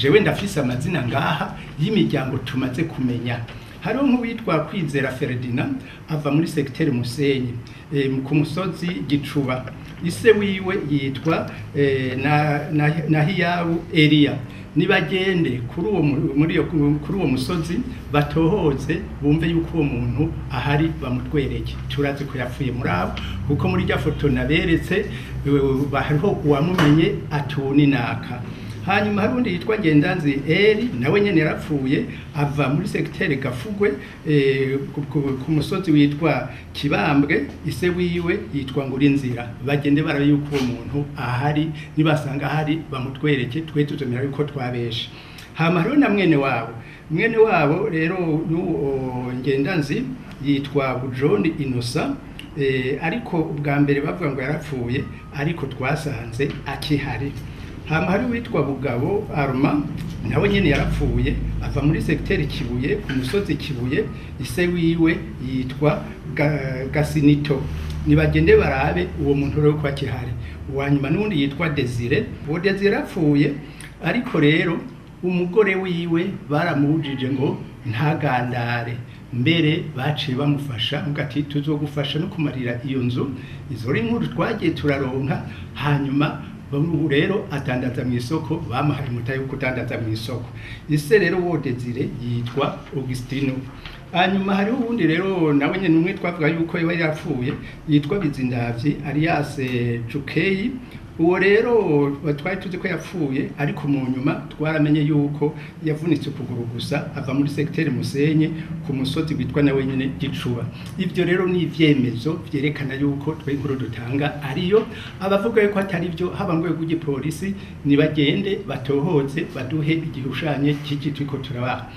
jewe ndafise amazina ngaha y'imiryango tumaze kumenya. Hariho nk'uwitwa Kwizera Ferdinand ava muri secteur Musenyi ku musozi Gicuba. Ise wiwe yitwa Nahiyabu Elia. Nibagende kuri uwo musozi batohoze bumve yuko uwo muntu ahari bamutwereke. Turazi ko yapfuye muri abo kuko muri rya foto naberetse hariho uwamumenye atuni naka. Hanyuma hari undi yitwa Ngendanzi Eri nawe nyene yarapfuye ava muri secteur Gafugwe ku musozi witwa Kibambwe. Ise wiwe yitwa Ngurinzira. Bagende barabe yuko uwo muntu ahari nibasanga ahari bamutwereke twe tuzomera yuko twabeshe. Hama hariho na mwene wabo rero Ngendanzi yitwa Bujoni Innocent ariko ubwa mbere bavuga ngo yarapfuye ariko twasanze akihari. Hama hari witwa Bugabo Arma nawe nyene yarapfuye ava muri secteur Kibuye ku musozi Kibuye. Ise wiwe yitwa Gasinito. Nibagende barabe uwo muntu rero ko akihari. Uwanyuma n'undi yitwa Desire. Uwo Desire yapfuye ariko rero umugore wiwe baramubujije ngo ntagandare, mbere baciye bamufasha mugati tuzogufasha no kumarira iyo nzu. Izo ri nkuru twagiye turaronka hanyuma ubu rero atandaza mu isoko bamuhaye mutaye kutandaza mu isoko. Ise rero wo Desire yitwa Augustino. Hanyuma hari ubundi rero nawe nyene umwe twavuga yuko yari yapfuye yitwa Bizindavyi alias Cukeyi. Uwo rero twari tuzi ko yapfuye ariko mu nyuma twaramenye yuko yavunitse ukuguru gusa ava muri secteur Musenye ku musozi witwa nawe nyene Gicuba. Ivyo rero ni ivyemezo vyerekana yuko twe inkuru dutanga ariyo. Abavuga yuko atari byo haba ngwe bw'igipolisi nibagende batohoze baduhe igihushanye cy'iki twiko turabaha.